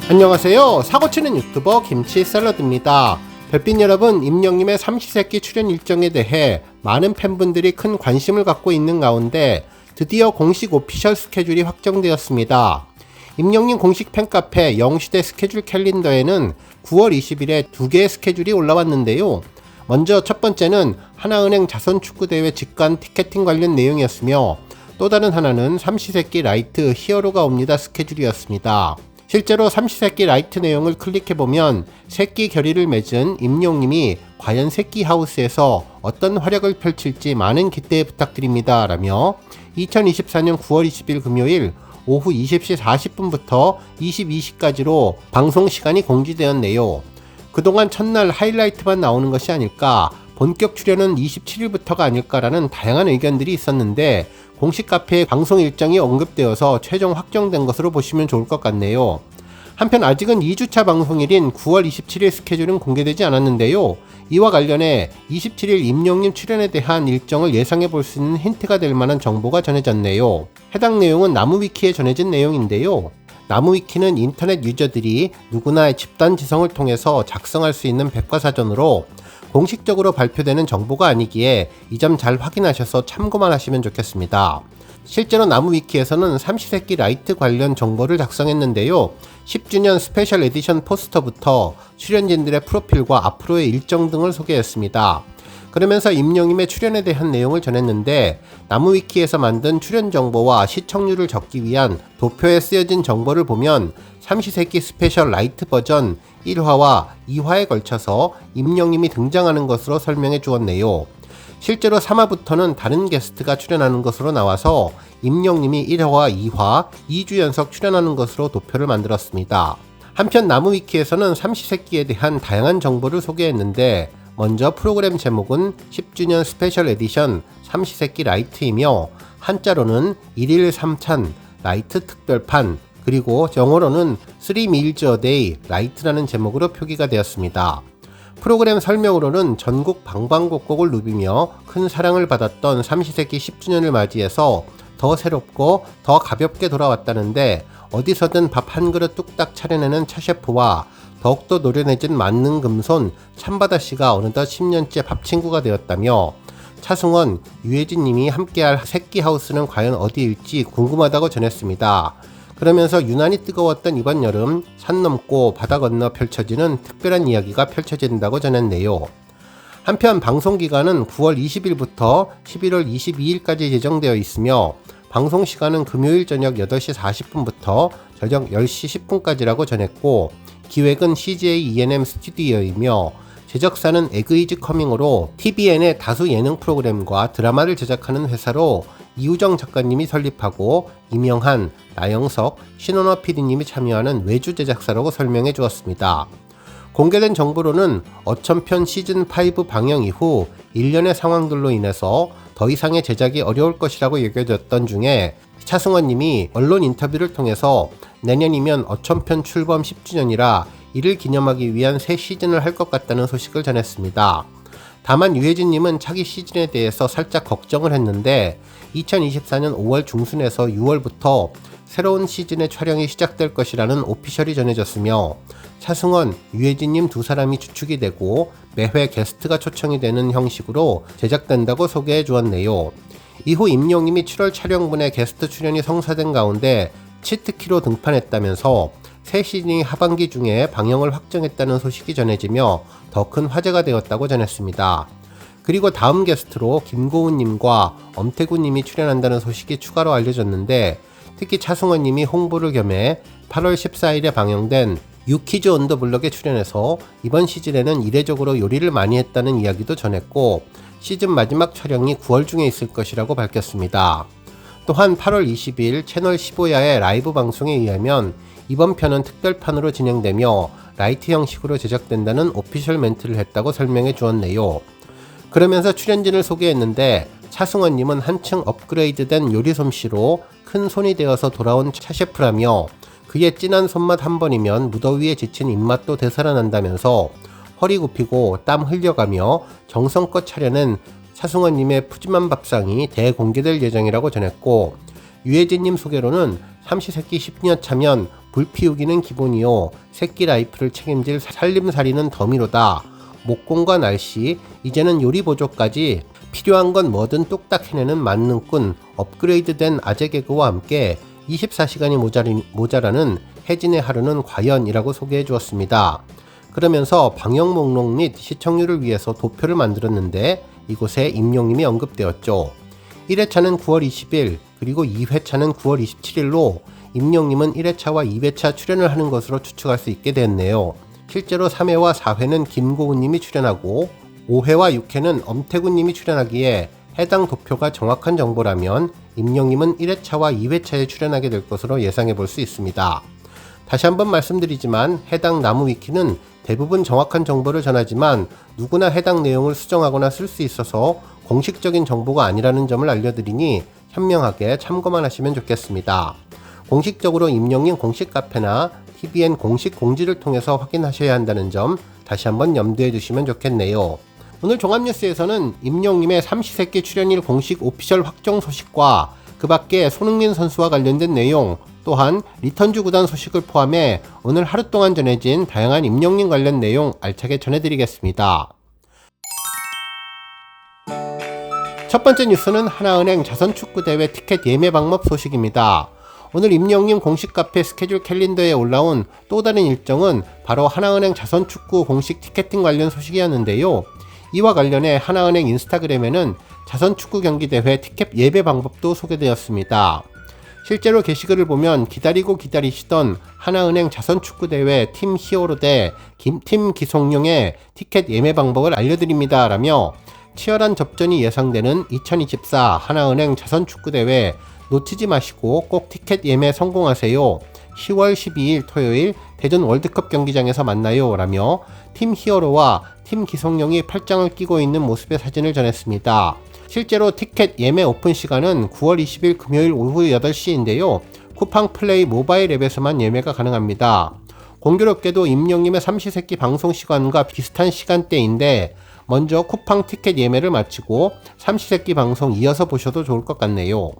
안녕하세요. 사고치는 유튜버 김치샐러드입니다. 별빛 여러분, 임영님의 삼시세끼 출연 일정에 대해 많은 팬분들이 큰 관심을 갖고 있는 가운데 드디어 공식 오피셜 스케줄이 확정되었습니다. 임영님 공식 팬카페 영시대 스케줄 캘린더에는 9월 20일에 2개의 스케줄이 올라왔는데요. 먼저 첫 번째는 하나은행 자선축구대회 직관 티켓팅 관련 내용이었으며, 또 다른 하나는 삼시세끼 라이트 히어로가 옵니다 스케줄이었습니다. 실제로 삼시세끼 라이트 내용을 클릭해보면 새끼 결의를 맺은 임영님이 과연 새끼 하우스에서 어떤 활약을 펼칠지 많은 기대 부탁드립니다 라며 2024년 9월 20일 금요일 오후 20시 40분부터 22시까지로 방송 시간이 공지되었네요. 그동안 첫날 하이라이트만 나오는 것이 아닐까, 본격 출연은 27일부터가 아닐까라는 다양한 의견들이 있었는데, 공식 카페에 방송 일정이 언급되어서 최종 확정된 것으로 보시면 좋을 것 같네요. 한편 아직은 2주차 방송일인 9월 27일 스케줄은 공개되지 않았는데요. 이와 관련해 27일 임영님 출연에 대한 일정을 예상해 볼 수 있는 힌트가 될 만한 정보가 전해졌네요. 해당 내용은 나무위키에 전해진 내용인데요. 나무위키는 인터넷 유저들이 누구나 집단 지성을 통해서 작성할 수 있는 백과사전으로 공식적으로 발표되는 정보가 아니기에 이 점 잘 확인하셔서 참고만 하시면 좋겠습니다. 실제로 나무위키에서는 삼시세끼 라이트 관련 정보를 작성했는데요. 10주년 스페셜 에디션 포스터부터 출연진들의 프로필과 앞으로의 일정 등을 소개했습니다. 그러면서 임영님의 출연에 대한 내용을 전했는데, 나무위키에서 만든 출연 정보와 시청률을 적기 위한 도표에 쓰여진 정보를 보면 삼시세끼 스페셜 라이트 버전 1화와 2화에 걸쳐서 임영님이 등장하는 것으로 설명해 주었네요. 실제로 3화부터는 다른 게스트가 출연하는 것으로 나와서 임영님이 1화와 2화 2주 연속 출연하는 것으로 도표를 만들었습니다. 한편 나무위키에서는 삼시세끼에 대한 다양한 정보를 소개했는데, 먼저 프로그램 제목은 10주년 스페셜 에디션 삼시세끼 라이트이며, 한자로는 1일 3찬 라이트 특별판, 그리고 영어로는 3 meals a day 라이트라는 제목으로 표기가 되었습니다. 프로그램 설명으로는 전국 방방곡곡을 누비며 큰 사랑을 받았던 삼시세끼 10주년을 맞이해서 더 새롭고 더 가볍게 돌아왔다는데, 어디서든 밥 한 그릇 뚝딱 차려내는 차셰프와 더욱더 노련해진 만능 금손 참바다씨가 어느덧 10년째 밥친구가 되었다며, 차승원, 유해진님이 함께할 새끼 하우스는 과연 어디일지 궁금하다고 전했습니다. 그러면서 유난히 뜨거웠던 이번 여름, 산 넘고 바다 건너 펼쳐지는 특별한 이야기가 펼쳐진다고 전했네요. 한편 방송기간은 9월 20일부터 11월 22일까지 예정되어 있으며, 방송시간은 금요일 저녁 8시 40분부터 저녁 10시 10분까지라고 전했고, 기획은 CJ ENM 스튜디오이며 제작사는 에그이즈 커밍으로 TVN의 다수 예능 프로그램과 드라마를 제작하는 회사로 이우정 작가님이 설립하고 이명한, 나영석, 신원호 PD님이 참여하는 외주 제작사라고 설명해 주었습니다. 공개된 정보로는 어천편 시즌5 방영 이후 일련의 상황들로 인해서 더 이상의 제작이 어려울 것이라고 여겨졌던 중에, 차승원님이 언론 인터뷰를 통해서 내년이면 어천편 출범 10주년이라 이를 기념하기 위한 새 시즌을 할 것 같다는 소식을 전했습니다. 다만 유해진님은 차기 시즌에 대해서 살짝 걱정을 했는데, 2024년 5월 중순에서 6월부터 새로운 시즌의 촬영이 시작될 것이라는 오피셜이 전해졌으며, 차승원, 유해진님 두 사람이 주축이 되고 매회 게스트가 초청이 되는 형식으로 제작된다고 소개해 주었네요. 이후 임영님이 7월 촬영분에 게스트 출연이 성사된 가운데 치트키로 등판했다면서 새 시즌이 하반기 중에 방영을 확정했다는 소식이 전해지며 더 큰 화제가 되었다고 전했습니다. 그리고 다음 게스트로 김고은님과 엄태구님이 출연한다는 소식이 추가로 알려졌는데, 특히 차승원님이 홍보를 겸해 8월 14일에 방영된 유키즈 온 더 블럭에 출연해서 이번 시즌에는 이례적으로 요리를 많이 했다는 이야기도 전했고, 시즌 마지막 촬영이 9월 중에 있을 것이라고 밝혔습니다. 또한 8월 20일 채널 15야의 라이브 방송에 의하면 이번 편은 특별판으로 진행되며 라이트 형식으로 제작된다는 오피셜 멘트를 했다고 설명해 주었네요. 그러면서 출연진을 소개했는데, 차승원님은 한층 업그레이드된 요리 솜씨로 큰 손이 되어서 돌아온 차셰프라며, 그의 진한 손맛 한 번이면 무더위에 지친 입맛도 되살아난다면서 허리 굽히고 땀 흘려가며 정성껏 차려낸 차승원님의 푸짐한 밥상이 대공개될 예정이라고 전했고, 유해진님 소개로는 삼시세끼 10년 차면 불피우기는 기본이요. 새끼 라이프를 책임질 살림살이는 덤이로다. 목공과 날씨, 이제는 요리 보조까지 필요한 건 뭐든 뚝딱 해내는 만능꾼, 업그레이드된 아재 개그와 함께 24시간이 모자라는 혜진의 하루는 과연이라고 소개해 주었습니다. 그러면서 방영 목록 및 시청률을 위해서 도표를 만들었는데 이곳에 임영님이 언급되었죠. 1회차는 9월 20일 그리고 2회차는 9월 27일로 임영님은 1회차와 2회차 출연을 하는 것으로 추측할 수 있게 됐네요. 실제로 3회와 4회는 김고은님이 출연하고 5회와 6회는 엄태구님이 출연하기에 해당 도표가 정확한 정보라면 임영님은 1회차와 2회차에 출연하게 될 것으로 예상해 볼 수 있습니다. 다시 한번 말씀드리지만 해당 나무 위키는 대부분 정확한 정보를 전하지만 누구나 해당 내용을 수정하거나 쓸 수 있어서 공식적인 정보가 아니라는 점을 알려드리니 현명하게 참고만 하시면 좋겠습니다. 공식적으로 임영님 공식 카페나 TVN 공식 공지를 통해서 확인하셔야 한다는 점 다시 한번 염두해 두시면 좋겠네요. 오늘 종합뉴스에서는 임영님의 삼시세끼 출연일 공식 오피셜 확정 소식과 그 밖에 손흥민 선수와 관련된 내용, 또한 리턴주 구단 소식을 포함해 오늘 하루 동안 전해진 다양한 임영님 관련 내용 알차게 전해드리겠습니다. 첫 번째 뉴스는 하나은행 자선축구대회 티켓 예매 방법 소식입니다. 오늘 임영님 공식 카페 스케줄 캘린더에 올라온 또 다른 일정은 바로 하나은행 자선축구 공식 티켓팅 관련 소식이었는데요. 이와 관련해 하나은행 인스타그램에는 자선축구 경기대회 티켓 예배 방법도 소개되었습니다. 실제로 게시글을 보면 기다리시던 하나은행 자선축구대회 팀 히어로 대 팀 기송용의 티켓 예매 방법을 알려드립니다 라며 치열한 접전이 예상되는 2024 하나은행 자선축구대회 놓치지 마시고 꼭 티켓 예매 성공하세요. 10월 12일 토요일 대전 월드컵 경기장에서 만나요 라며 팀 히어로와 팀 기성용이 팔짱을 끼고 있는 모습의 사진을 전했습니다. 실제로 티켓 예매 오픈 시간은 9월 20일 금요일 오후 8시인데요. 쿠팡 플레이 모바일 앱에서만 예매가 가능합니다. 공교롭게도 임영님의 삼시세끼 방송 시간과 비슷한 시간대인데 먼저 쿠팡 티켓 예매를 마치고 삼시세끼 방송 이어서 보셔도 좋을 것 같네요.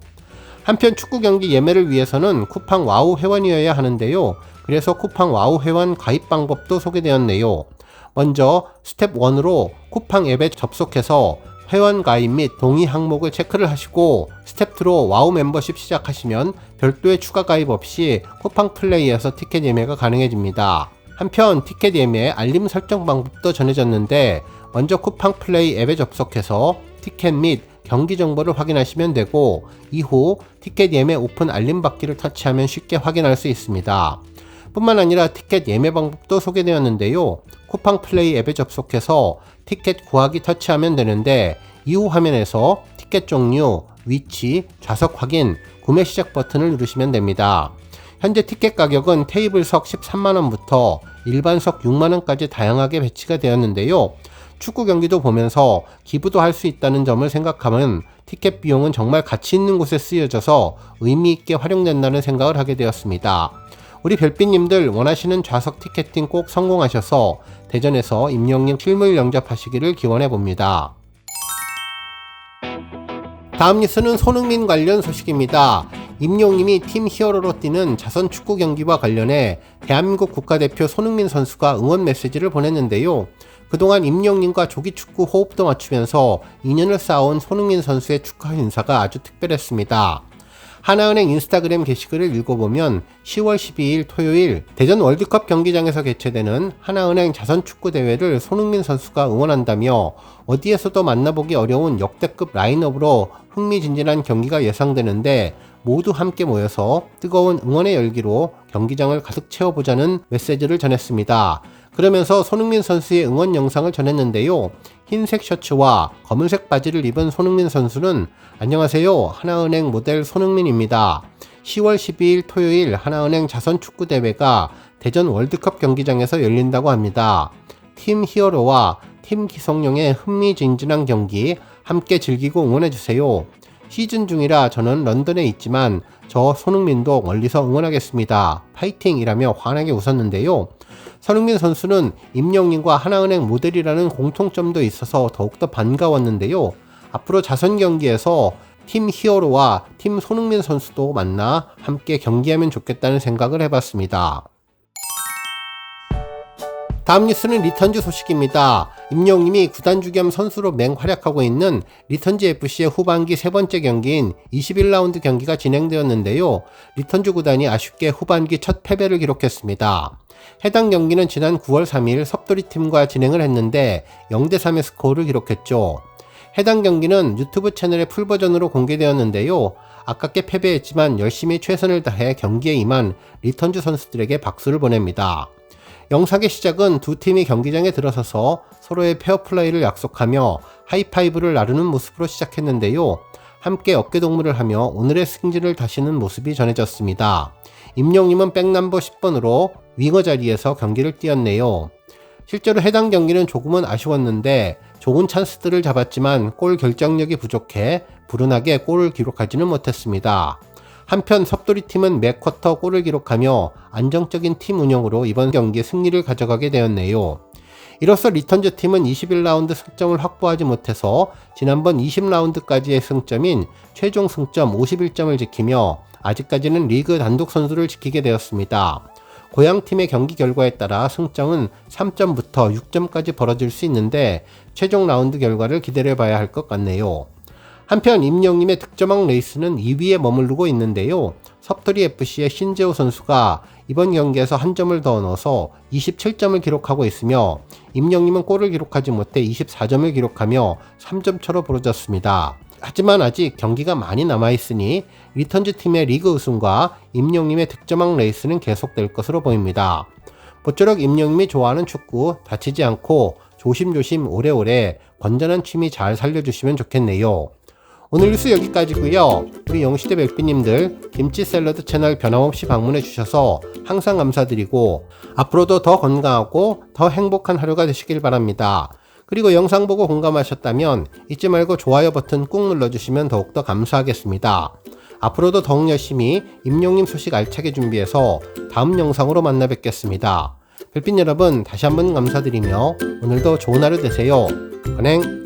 한편 축구 경기 예매를 위해서는 쿠팡 와우 회원이어야 하는데요. 그래서 쿠팡 와우 회원 가입 방법도 소개되었네요. 먼저 스텝 1으로 쿠팡 앱에 접속해서 회원 가입 및 동의 항목을 체크를 하시고 스텝 2로 와우 멤버십 시작하시면 별도의 추가 가입 없이 쿠팡 플레이에서 티켓 예매가 가능해집니다. 한편 티켓 예매 알림 설정 방법도 전해졌는데 먼저 쿠팡 플레이 앱에 접속해서 티켓 및 경기 정보를 확인하시면 되고 이후 티켓 예매 오픈 알림 받기를 터치하면 쉽게 확인할 수 있습니다. 뿐만 아니라 티켓 예매 방법도 소개되었는데요. 쿠팡 플레이 앱에 접속해서 티켓 구하기 터치하면 되는데 이후 화면에서 티켓 종류, 위치, 좌석 확인, 구매 시작 버튼을 누르시면 됩니다. 현재 티켓 가격은 테이블석 13만원부터 일반석 6만원까지 다양하게 배치가 되었는데요. 축구 경기도 보면서 기부도 할 수 있다는 점을 생각하면 티켓 비용은 정말 가치 있는 곳에 쓰여져서 의미 있게 활용된다는 생각을 하게 되었습니다. 우리 별빛님들 원하시는 좌석 티켓팅 꼭 성공하셔서 대전에서 임영님 실물 영접하시기를 기원해 봅니다. 다음 뉴스는 손흥민 관련 소식입니다. 임용님이 팀 히어로로 뛰는 자선 축구 경기와 관련해 대한민국 국가대표 손흥민 선수가 응원 메시지를 보냈는데요. 그동안 임영님과 조기축구 호흡도 맞추면서 인연을 쌓아온 손흥민 선수의 축하 인사가 아주 특별했습니다. 하나은행 인스타그램 게시글을 읽어보면 10월 12일 토요일 대전 월드컵 경기장에서 개최되는 하나은행 자선축구대회를 손흥민 선수가 응원한다며 어디에서도 만나보기 어려운 역대급 라인업으로 흥미진진한 경기가 예상되는데 모두 함께 모여서 뜨거운 응원의 열기로 경기장을 가득 채워보자는 메시지를 전했습니다. 그러면서 손흥민 선수의 응원 영상을 전했는데요. 흰색 셔츠와 검은색 바지를 입은 손흥민 선수는 안녕하세요. 하나은행 모델 손흥민입니다. 10월 12일 토요일 하나은행 자선축구대회가 대전 월드컵 경기장에서 열린다고 합니다. 팀 히어로와 팀 기성용의 흥미진진한 경기 함께 즐기고 응원해주세요. 시즌 중이라 저는 런던에 있지만 저 손흥민도 멀리서 응원하겠습니다. 파이팅이라며 환하게 웃었는데요. 손흥민 선수는 임영님과 하나은행 모델이라는 공통점도 있어서 더욱더 반가웠는데요. 앞으로 자선 경기에서 팀 히어로와 팀 손흥민 선수도 만나 함께 경기하면 좋겠다는 생각을 해봤습니다. 다음 뉴스는 리턴즈 소식입니다. 임영웅이 구단주 겸 선수로 맹활약하고 있는 리턴즈 FC의 후반기 세 번째 경기인 21라운드 경기가 진행되었는데요. 리턴즈 구단이 아쉽게 후반기 첫 패배를 기록했습니다. 해당 경기는 지난 9월 3일 섭돌이팀과 진행을 했는데 0대3의 스코어를 기록했죠. 해당 경기는 유튜브 채널의 풀버전으로 공개되었는데요. 아깝게 패배했지만 열심히 최선을 다해 경기에 임한 리턴즈 선수들에게 박수를 보냅니다. 영상의 시작은 두 팀이 경기장에 들어서서 서로의 페어플레이를 약속하며 하이파이브를 나누는 모습으로 시작했는데요. 함께 어깨동무를 하며 오늘의 승진을 다시는 모습이 전해졌습니다. 임영웅은 백넘버 10번으로 윙어 자리에서 경기를 뛰었네요. 실제로 해당 경기는 조금은 아쉬웠는데 좋은 찬스들을 잡았지만 골 결정력이 부족해 불운하게 골을 기록하지는 못했습니다. 한편 섭돌이팀은 매 쿼터 골을 기록하며 안정적인 팀 운영으로 이번 경기 승리를 가져가게 되었네요. 이로써 리턴즈 팀은 21라운드 승점을 확보하지 못해서 지난번 20라운드까지의 승점인 최종 승점 51점을 지키며 아직까지는 리그 단독 선두를 지키게 되었습니다. 고향팀의 경기 결과에 따라 승점은 3점부터 6점까지 벌어질 수 있는데 최종 라운드 결과를 기다려봐야 할 것 같네요. 한편 임영웅의 득점왕 레이스는 2위에 머무르고 있는데요. 섭돌이 FC의 신재호 선수가 이번 경기에서 한 점을 더 넣어서 27점을 기록하고 있으며 임영웅은 골을 기록하지 못해 24점을 기록하며 3점 차로 벌어졌습니다. 하지만 아직 경기가 많이 남아있으니 리턴즈 팀의 리그 우승과 임영웅의 득점왕 레이스는 계속될 것으로 보입니다. 모쪼록 임영웅이 좋아하는 축구 다치지 않고 조심조심 오래오래 건전한 취미 잘 살려주시면 좋겠네요. 오늘 뉴스 여기까지고요. 우리 영시대 벨피님들 김치 샐러드 채널 변함없이 방문해 주셔서 항상 감사드리고 앞으로도 더 건강하고 더 행복한 하루가 되시길 바랍니다. 그리고 영상 보고 공감하셨다면 잊지 말고 좋아요 버튼 꾹 눌러주시면 더욱더 감사하겠습니다. 앞으로도 더욱 열심히 임영웅 소식 알차게 준비해서 다음 영상으로 만나 뵙겠습니다. 별빛 여러분 다시 한번 감사드리며 오늘도 좋은 하루 되세요. 건행